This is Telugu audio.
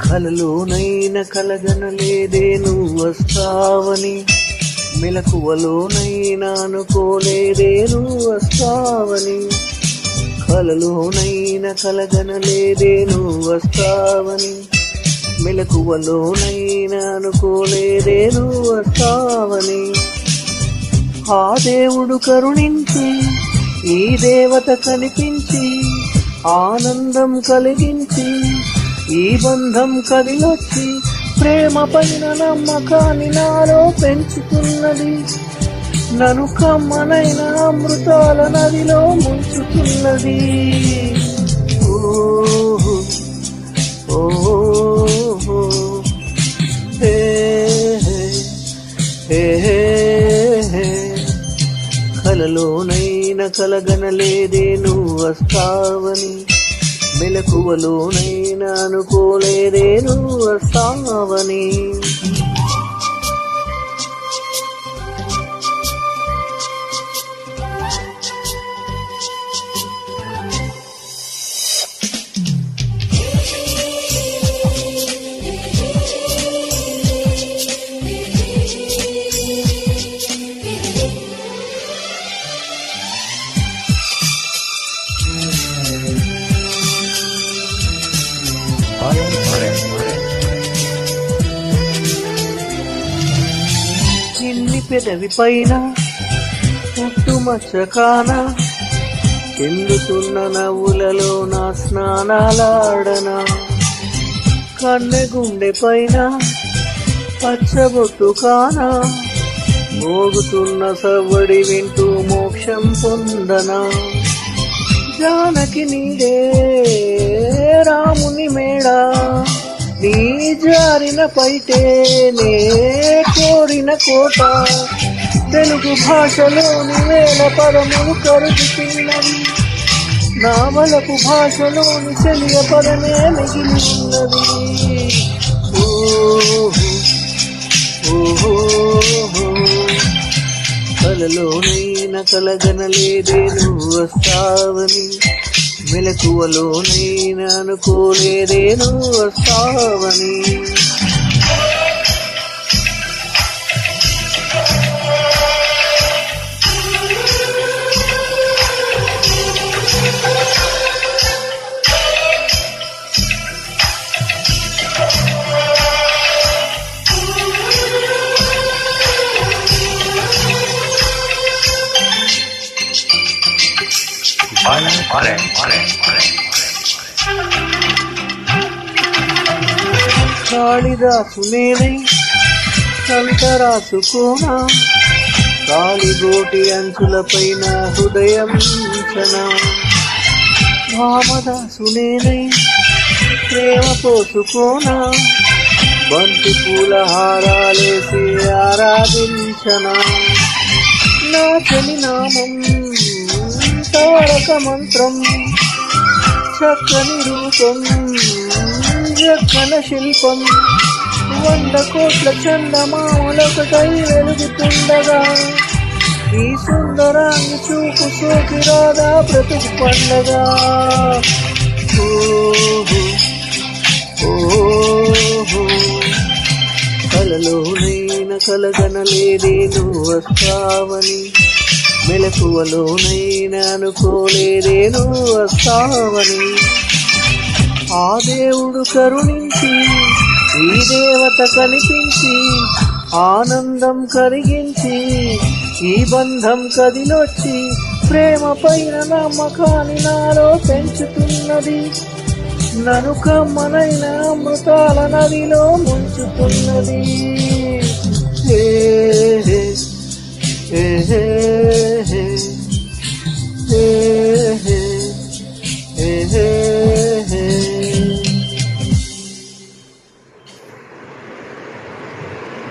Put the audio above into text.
కలలోనైనా కలగనలేదే నువ్వు వస్తావని, మెలకువలోనైనా అనుకోలేదే నువ్వు వస్తావని. కలలోనైనా కలగనలేదే నువ్వు వస్తావని, మెలకువలోనైనా అనుకోలేదే నువ్వు వస్తావని. ఆ దేవుడు కరుణించి ఈ దేవత కనిపించి ఆనందం కలిగించి ఈ బంధం కదిలొచ్చి ప్రేమ పైన నమ్మకాన్ని నాలో పెంచుతున్నది. నన్ను కమ్మనైన అమృతాల నదిలో ముంచుతున్నది. ఓహో ఓహో హే హే హే. కలలోనైనా కలగనలేదే నువ్వు వస్తావని, మెలకువలోనైనా అనుకోలేదే నువ్వు వస్తావని. చిన్ని పెదవి పైన పుట్టుమచ్చ కాన చెందుతున్న నవ్వులలో నా స్నానాలాడనా. కన్నె గుండె పైన పచ్చబొట్టు కాన మోగుతున్న సవ్వడి వింటూ మోక్షం పొందనా. జానకి నీడే రాముని మేడా, నీ జారిన పైటే నే కోరిన కోట. తెలుగు భాషలోని వేల పదములు కరుగుతున్నవి, నా వలపు భాషలోని చెలియ పదమే మిగిలి ఉన్నది. ఓహో కలలోనైనా కలగనలేదే నువ్వు వస్తావని, మెలకువలోనైనా అనుకోలేదే నువ్వు వస్తావని. కాళిదాసు నేనై కంట రాసుకోనా, కాలిగోటి అంచులపైన హృదయం ఉంచనా. వామదాసు నేనై ప్రేమ పోసుకోనా, బంతి పూల హారాలేసి ఆరాధించనా. నా చెలి నామం తారక మంత్రం, చక్కని రూపం జక్కన శిల్పం. 100 కోట్ల చందమామలొకటై వెలుగుతుండగా, ఈ సుందరాన్ని చూపు సోకి రాదా బ్రతుకు పండగా. ఓహో కలలోనైనా కలగనలేదే నువ్వు వస్తావని, మెలకువలోనైనా అనుకోలేదే నువ్వు వస్తావని. ఆ దేవుడు కరుణించి ఈ దేవత కనిపించి ఆనందం కలిగించి ఈ బంధం కదిలొచ్చి ప్రేమ పైన నమ్మకాన్ని నాలో పెంచుతున్నది. నన్ను కమ్మనైన అమృతాల నదిలో ముంచుతున్నది. హే హే హే హే హే హే హే.